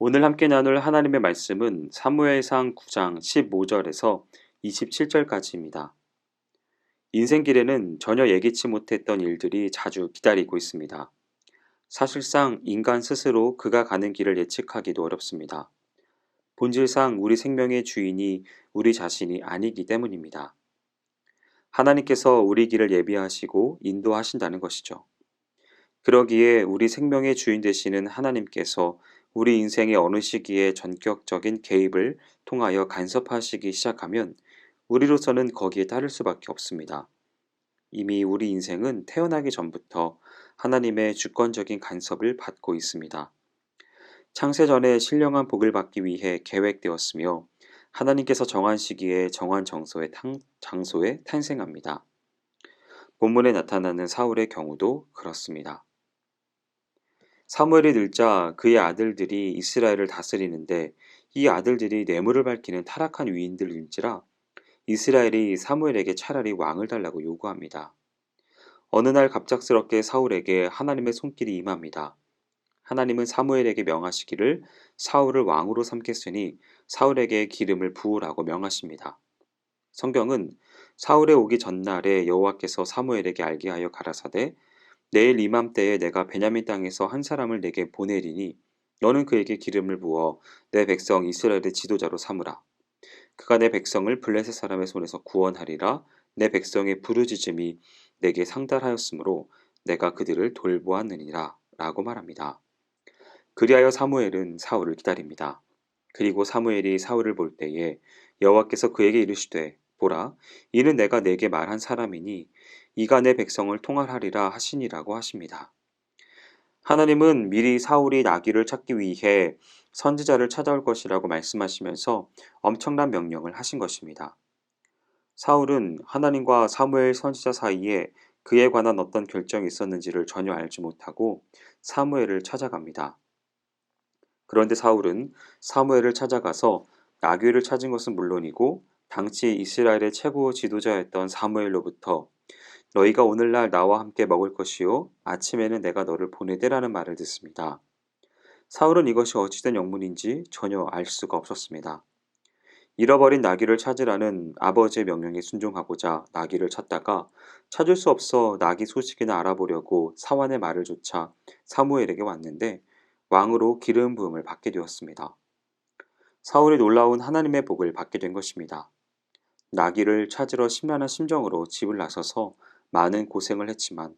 오늘 함께 나눌 하나님의 말씀은 사무엘상 9장 15절에서 27절까지입니다. 인생길에는 전혀 예기치 못했던 일들이 자주 기다리고 있습니다. 사실상 인간 스스로 그가 가는 길을 예측하기도 어렵습니다. 본질상 우리 생명의 주인이 우리 자신이 아니기 때문입니다. 하나님께서 우리 길을 예비하시고 인도하신다는 것이죠. 그러기에 우리 생명의 주인 되시는 하나님께서 우리 인생의 어느 시기에 전격적인 개입을 통하여 간섭하시기 시작하면 우리로서는 거기에 따를 수밖에 없습니다. 이미 우리 인생은 태어나기 전부터 하나님의 주권적인 간섭을 받고 있습니다. 창세 전에 신령한 복을 받기 위해 계획되었으며 하나님께서 정한 시기에 정한 장소에 탄생합니다. 본문에 나타나는 사울의 경우도 그렇습니다. 사무엘이 늙자 그의 아들들이 이스라엘을 다스리는데 이 아들들이 뇌물을 밝히는 타락한 위인들인지라 이스라엘이 사무엘에게 차라리 왕을 달라고 요구합니다. 어느 날 갑작스럽게 사울에게 하나님의 손길이 임합니다. 하나님은 사무엘에게 명하시기를 사울을 왕으로 삼겠으니 사울에게 기름을 부으라고 명하십니다. 성경은 사울의 오기 전날에 여호와께서 사무엘에게 알게 하여 가라사대 내일 이맘때에 내가 베냐민 땅에서 한 사람을 내게 보내리니 너는 그에게 기름을 부어 내 백성 이스라엘의 지도자로 삼으라. 그가 내 백성을 블레셋 사람의 손에서 구원하리라. 내 백성의 부르짖음이 내게 상달하였으므로 내가 그들을 돌보았느니라 라고 말합니다. 그리하여 사무엘은 사울을 기다립니다. 그리고 사무엘이 사울을 볼 때에 여호와께서 그에게 이르시되 보라 이는 내가 내게 말한 사람이니 이가 내 백성을 통할하리라 하시니라고 하십니다. 하나님은 미리 사울이 나귀를 찾기 위해 선지자를 찾아올 것이라고 말씀하시면서 엄청난 명령을 하신 것입니다. 사울은 하나님과 사무엘 선지자 사이에 그에 관한 어떤 결정이 있었는지를 전혀 알지 못하고 사무엘을 찾아갑니다. 그런데 사울은 사무엘을 찾아가서 나귀를 찾은 것은 물론이고 당시 이스라엘의 최고 지도자였던 사무엘로부터 너희가 오늘날 나와 함께 먹을 것이요 아침에는 내가 너를 보내되라는 말을 듣습니다. 사울은 이것이 어찌된 영문인지 전혀 알 수가 없었습니다. 잃어버린 나귀를 찾으라는 아버지의 명령에 순종하고자 나귀를 찾다가 찾을 수 없어 나귀 소식이나 알아보려고 사환의 말을 조차 사무엘에게 왔는데 왕으로 기름 부음을 받게 되었습니다. 사울이 놀라운 하나님의 복을 받게 된 것입니다. 나귀를 찾으러 심란한 심정으로 집을 나서서 많은 고생을 했지만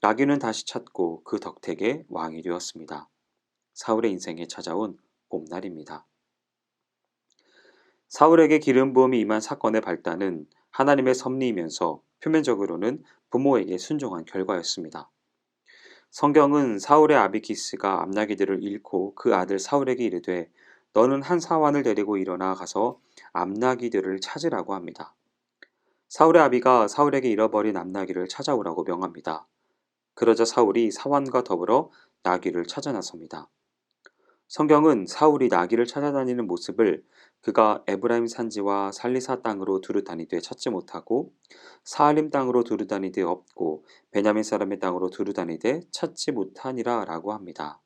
나귀는 다시 찾고 그 덕택에 왕이 되었습니다. 사울의 인생에 찾아온 봄날입니다. 사울에게 기름 부음이 임한 사건의 발단은 하나님의 섭리이면서 표면적으로는 부모에게 순종한 결과였습니다. 성경은 사울의 아비 기스가 암나기들을 잃고 그 아들 사울에게 이르되 너는 한 사환을 데리고 일어나 가서 암나기들을 찾으라고 합니다. 사울의 아비가 사울에게 잃어버린 암나기를 찾아오라고 명합니다. 그러자 사울이 사환과 더불어 나귀를 찾아 나섭니다. 성경은 사울이 나귀를 찾아다니는 모습을 그가 에브라임 산지와 살리사 땅으로 두루 다니되 찾지 못하고 사알림 땅으로 두루 다니되 없고 베냐민 사람의 땅으로 두루 다니되 찾지 못하니라 라고 합니다.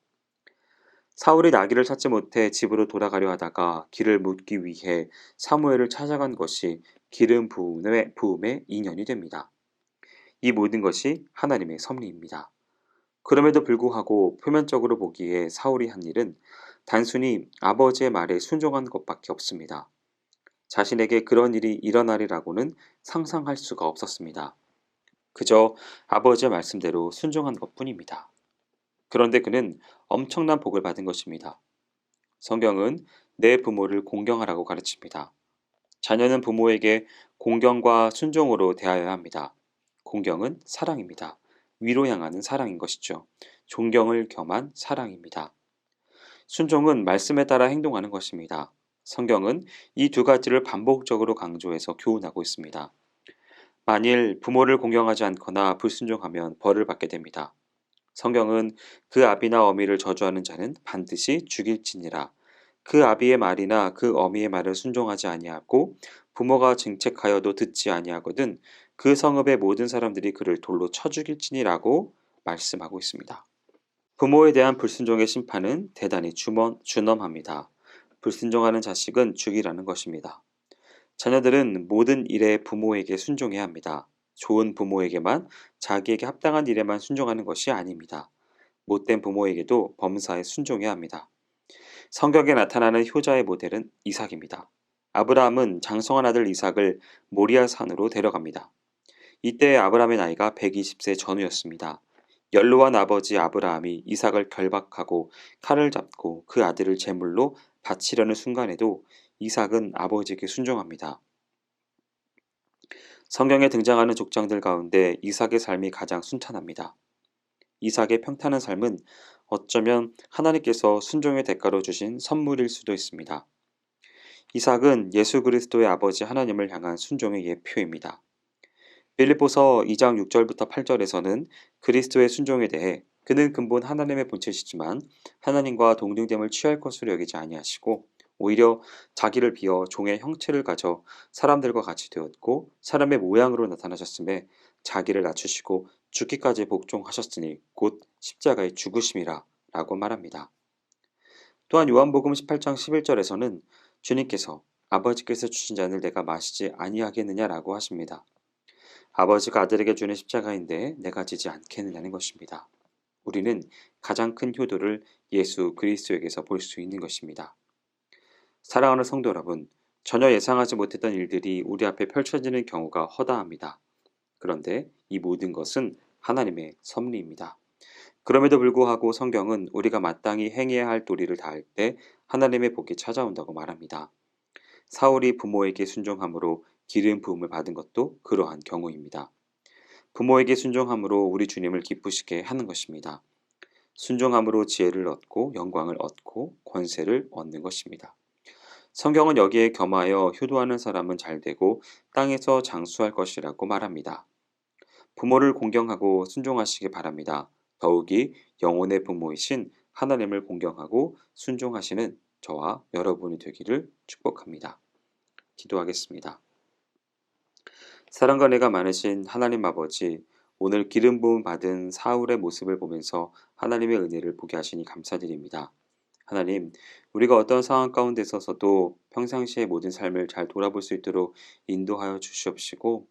사울이 나귀를 찾지 못해 집으로 돌아가려 하다가 길을 묻기 위해 사무엘을 찾아간 것이 기름 부음의 인연이 됩니다. 이 모든 것이 하나님의 섭리입니다. 그럼에도 불구하고 표면적으로 보기에 사울이 한 일은 단순히 아버지의 말에 순종한 것밖에 없습니다. 자신에게 그런 일이 일어나리라고는 상상할 수가 없었습니다. 그저 아버지의 말씀대로 순종한 것뿐입니다. 그런데 그는 엄청난 복을 받은 것입니다. 성경은 내 부모를 공경하라고 가르칩니다. 자녀는 부모에게 공경과 순종으로 대하여야 합니다. 공경은 사랑입니다. 위로 향하는 사랑인 것이죠. 존경을 겸한 사랑입니다. 순종은 말씀에 따라 행동하는 것입니다. 성경은 이 두 가지를 반복적으로 강조해서 교훈하고 있습니다. 만일 부모를 공경하지 않거나 불순종하면 벌을 받게 됩니다. 성경은 그 아비나 어미를 저주하는 자는 반드시 죽일지니라. 그 아비의 말이나 그 어미의 말을 순종하지 아니하고 부모가 증책하여도 듣지 아니하거든 그 성읍의 모든 사람들이 그를 돌로 쳐 죽일지니라고 말씀하고 있습니다. 부모에 대한 불순종의 심판은 대단히 준엄합니다. 불순종하는 자식은 죽이라는 것입니다. 자녀들은 모든 일에 부모에게 순종해야 합니다. 좋은 부모에게만 자기에게 합당한 일에만 순종하는 것이 아닙니다. 못된 부모에게도 범사에 순종해야 합니다. 성경에 나타나는 효자의 모델은 이삭입니다. 아브라함은 장성한 아들 이삭을 모리아 산으로 데려갑니다. 이때 아브라함의 나이가 120세 전후였습니다. 연로한 아버지 아브라함이 이삭을 결박하고 칼을 잡고 그 아들을 제물로 바치려는 순간에도 이삭은 아버지에게 순종합니다. 성경에 등장하는 족장들 가운데 이삭의 삶이 가장 순탄합니다. 이삭의 평탄한 삶은 어쩌면 하나님께서 순종의 대가로 주신 선물일 수도 있습니다. 이삭은 예수 그리스도의 아버지 하나님을 향한 순종의 예표입니다. 빌립보서 2장 6절부터 8절에서는 그리스도의 순종에 대해 그는 근본 하나님의 본체시지만 하나님과 동등됨을 취할 것으로 여기지 아니하시고 오히려 자기를 비어 종의 형체를 가져 사람들과 같이 되었고 사람의 모양으로 나타나셨음에 자기를 낮추시고 죽기까지 복종하셨으니 곧 십자가의 죽으심이라 라고 말합니다. 또한 요한복음 18장 11절에서는 주님께서 아버지께서 주신 잔을 내가 마시지 아니하겠느냐라고 하십니다. 아버지가 아들에게 주는 십자가인데 내가 지지 않겠느냐는 것입니다. 우리는 가장 큰 효도를 예수 그리스도에게서 볼 수 있는 것입니다. 사랑하는 성도 여러분, 전혀 예상하지 못했던 일들이 우리 앞에 펼쳐지는 경우가 허다합니다. 그런데 이 모든 것은 하나님의 섭리입니다. 그럼에도 불구하고 성경은 우리가 마땅히 행해야 할 도리를 다할 때 하나님의 복이 찾아온다고 말합니다. 사울이 부모에게 순종함으로 기름 부음을 받은 것도 그러한 경우입니다. 부모에게 순종함으로 우리 주님을 기쁘시게 하는 것입니다. 순종함으로 지혜를 얻고 영광을 얻고 권세를 얻는 것입니다. 성경은 여기에 겸하여 효도하는 사람은 잘되고 땅에서 장수할 것이라고 말합니다. 부모를 공경하고 순종하시기 바랍니다. 더욱이 영혼의 부모이신 하나님을 공경하고 순종하시는 저와 여러분이 되기를 축복합니다. 기도하겠습니다. 사랑과 은혜가 많으신 하나님 아버지, 오늘 기름 부음 받은 사울의 모습을 보면서 하나님의 은혜를 보게 하시니 감사드립니다. 하나님, 우리가 어떤 상황 가운데 서서도 평상시의 모든 삶을 잘 돌아볼 수 있도록 인도하여 주시옵시고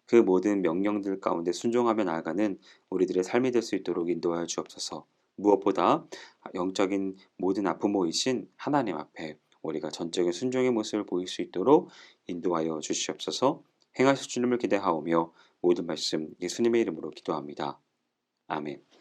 그 모든 명령들 가운데 순종하며 나아가는 우리들의 삶이 될 수 있도록 인도하여 주옵소서. 무엇보다 영적인 모든 아부모이신 하나님 앞에 우리가 전적인 순종의 모습을 보일 수 있도록 인도하여 주시옵소서. 행하실 주님을 기대하오며 모든 말씀 예수님의 이름으로 기도합니다. 아멘.